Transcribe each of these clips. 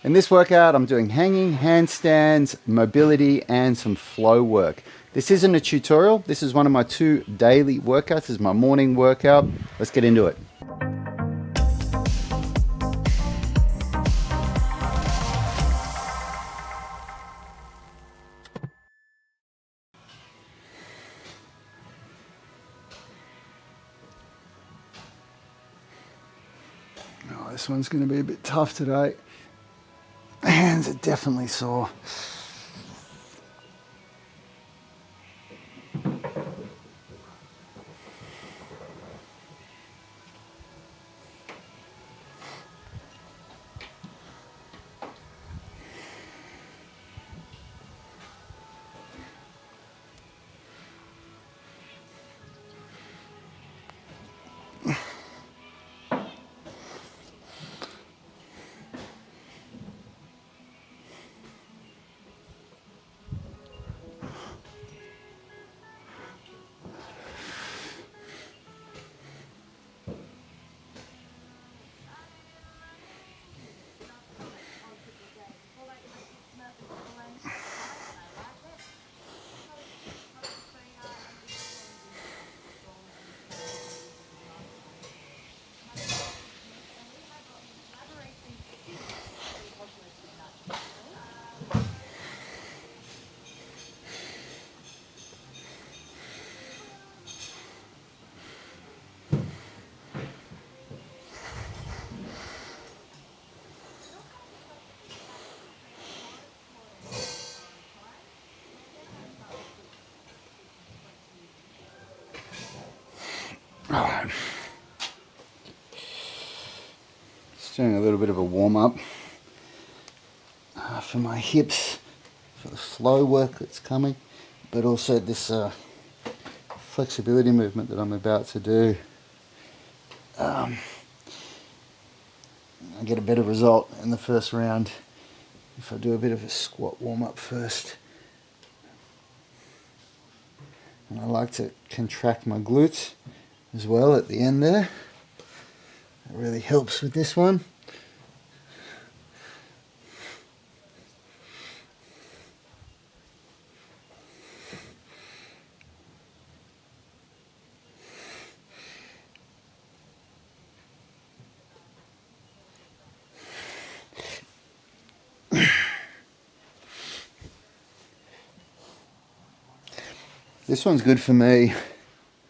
In this workout, I'm doing hanging, handstands, mobility, and some flow work. This isn't a tutorial. This is one of my 2 daily workouts. This is my morning workout. Let's get into it. Oh, this one's going to be a bit tough today. My hands are definitely sore. Alright, just doing a little bit of a warm-up for my hips, for the flow work that's coming, but also this flexibility movement that I'm about to do. I get a better result in the first round if I do a bit of a squat warm-up first. And I like to contract my glutes as well at the end there. It really helps with this one. This one's good for me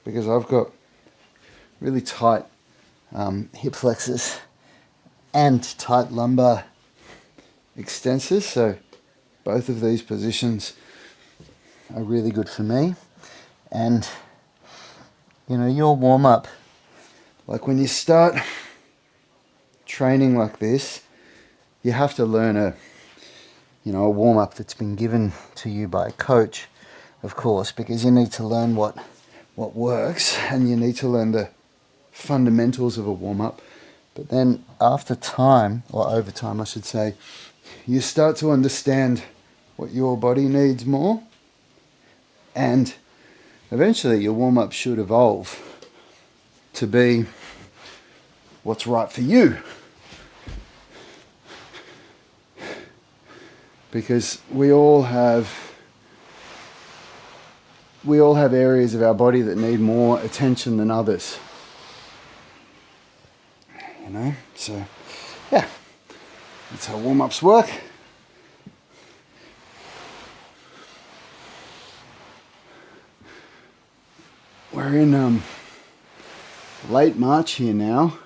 because I've got really tight hip flexors and tight lumbar extensors, so both of these positions are really good for me. And you know, your warm-up, like when you start training like this, you have to learn a warm-up that's been given to you by a coach, of course, because you need to learn what works, and you need to learn the fundamentals of a warm-up. But then after time, or over time I should say, you start to understand what your body needs more, and eventually your warm-up should evolve to be what's right for you. Because we all have areas of our body that need more attention than others. You know, so yeah, that's how warm-ups work. We're in late March here now,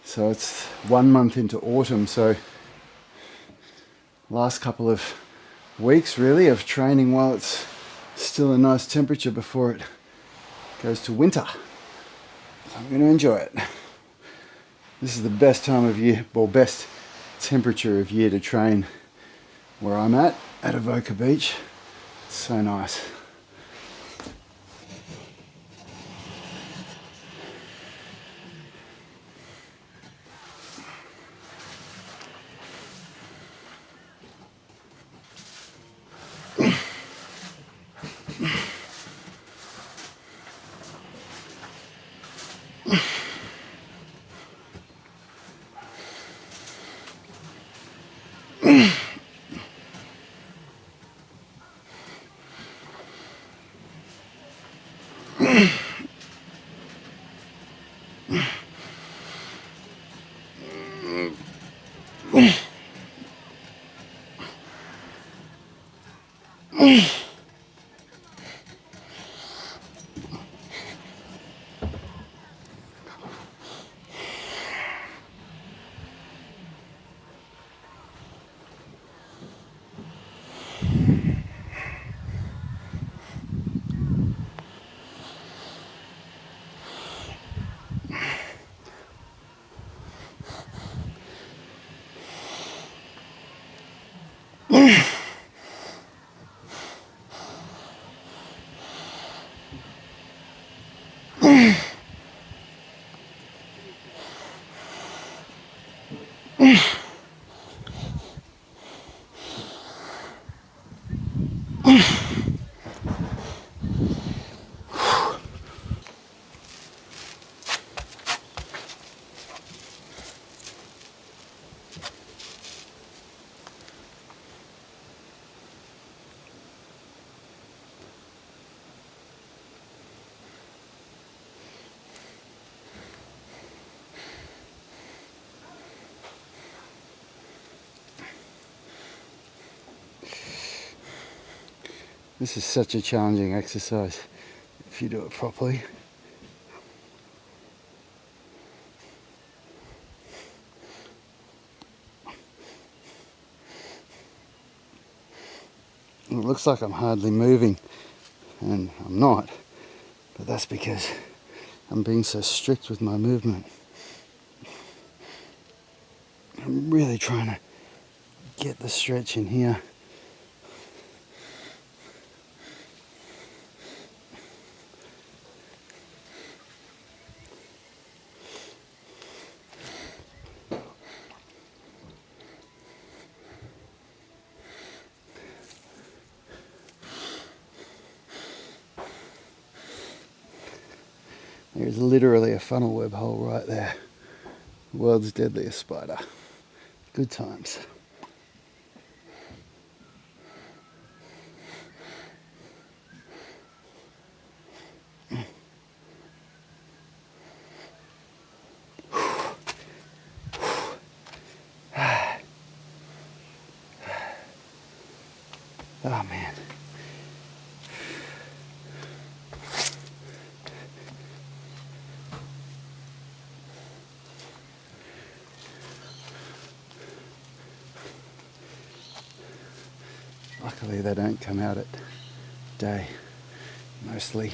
so it's 1 month into autumn, so last couple of weeks really of training while it's still a nice temperature before it goes to winter. So I'm going to enjoy it. This is the best time of year, or best temperature of year to train where I'm at Avoca Beach. It's so nice. This is such a challenging exercise if you do it properly. It looks like I'm hardly moving, and I'm not, but that's because I'm being so strict with my movement. I'm really trying to get the stretch in here. There's literally a funnel web hole right there. World's deadliest spider. Good times. Oh man. Luckily they don't come out at day, mostly.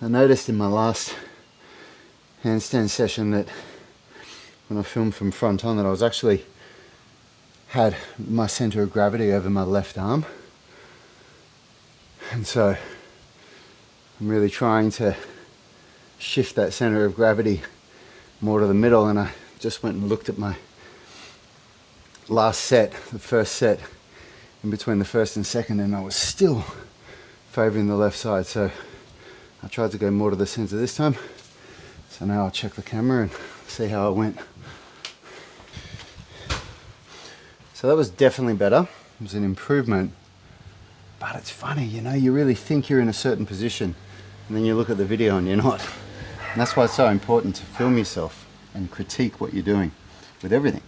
I noticed in my last handstand session that when I filmed from front on that I was actually had my center of gravity over my left arm, and so I'm really trying to shift that center of gravity more to the middle. And I just went and looked at my last set, the first set in between the first and second, and I was still favoring the left side. So I tried to go more to the center this time. So now I'll check the camera and see how it went. So that was definitely better. It was an improvement. But it's funny, you know, you really think you're in a certain position and then you look at the video and you're not. And that's why it's so important to film yourself and critique what you're doing with everything.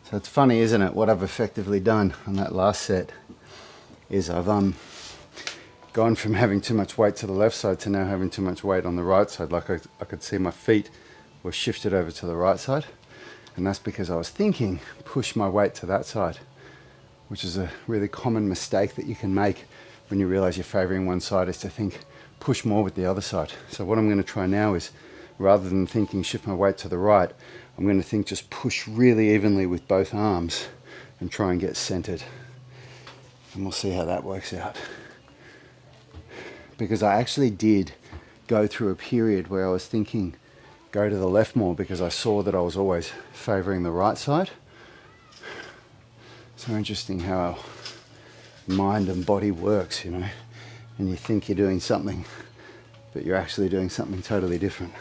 So it's funny, isn't it? What I've effectively done on that last set is I've gone from having too much weight to the left side to now having too much weight on the right side. Like I could see my feet were shifted over to the right side, and that's because I was thinking push my weight to that side, which is a really common mistake that you can make when you realize you're favoring one side, is to think push more with the other side. So what I'm going to try now is, rather than thinking shift my weight to the right, I'm going to think just push really evenly with both arms and try and get centered. And we'll see how that works out. Because I actually did go through a period where I was thinking go to the left more because I saw that I was always favoring the right side. So interesting how our mind and body works, you know. And you think you're doing something, but you're actually doing something totally different.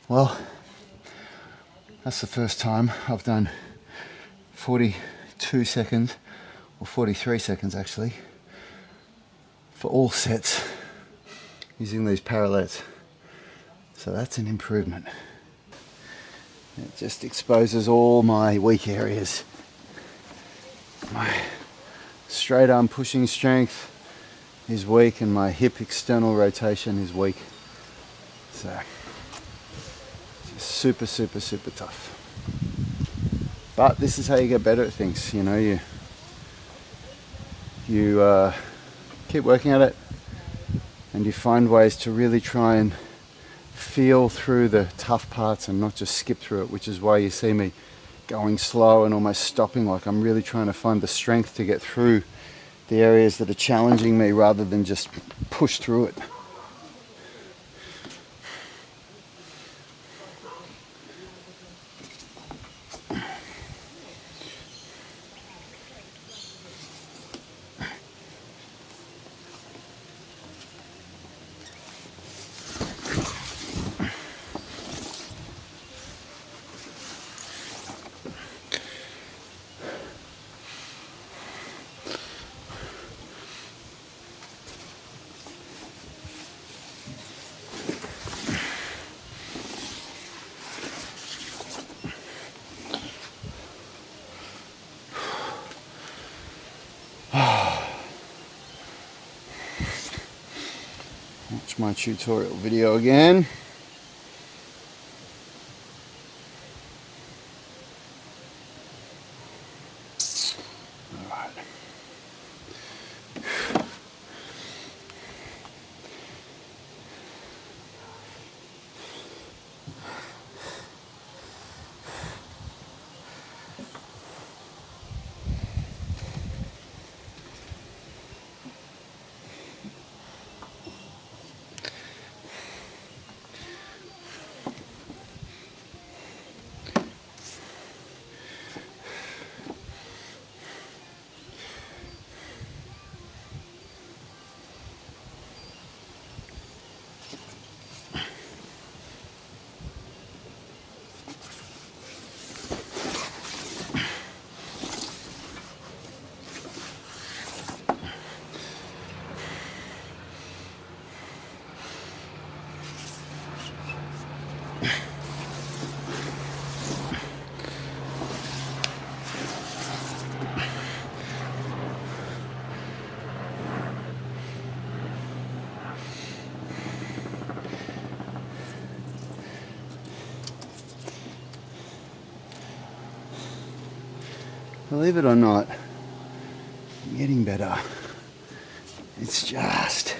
Well, that's the first time I've done 42 seconds, or 43 seconds actually, for all sets using these parallettes. So that's an improvement. It just exposes all my weak areas. My straight arm pushing strength is weak and my hip external rotation is weak. So super, super, super tough. But this is how you get better at things. You know, you keep working at it, and you find ways to really try and feel through the tough parts and not just skip through it, which is why you see me going slow and almost stopping. Like I'm really trying to find the strength to get through the areas that are challenging me rather than just push through it. Watch my tutorial video again. Alright. Believe it or not, I'm getting better. It's just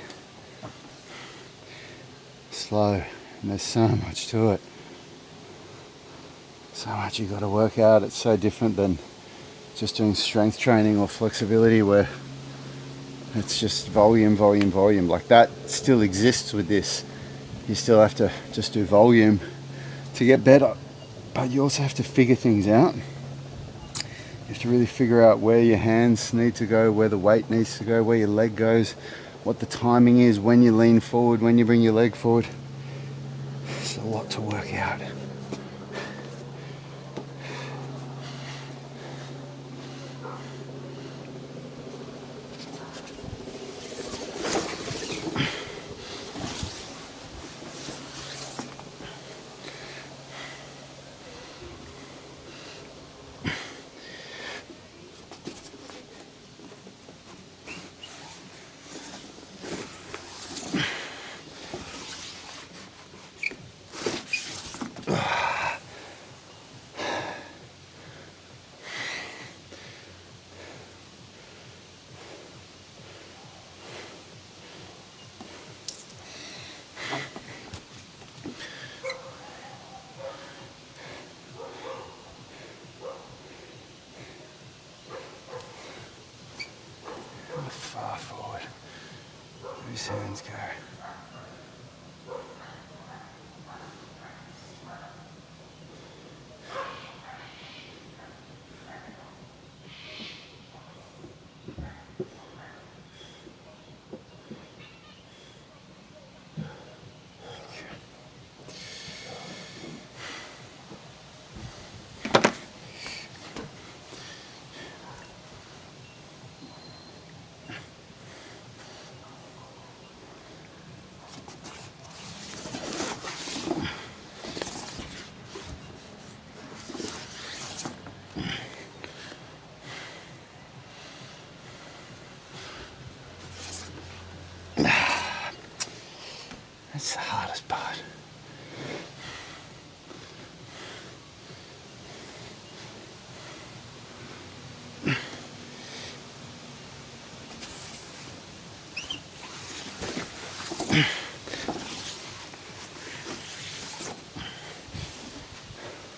slow, and there's so much to it. So much you got to work out. It's so different than just doing strength training or flexibility where it's just volume, volume, volume. Like that still exists with this. You still have to just do volume to get better, but you also have to figure things out. You have to really figure out where your hands need to go, where the weight needs to go, where your leg goes, what the timing is, when you lean forward, when you bring your leg forward. It's a lot to work out. That's the hardest part.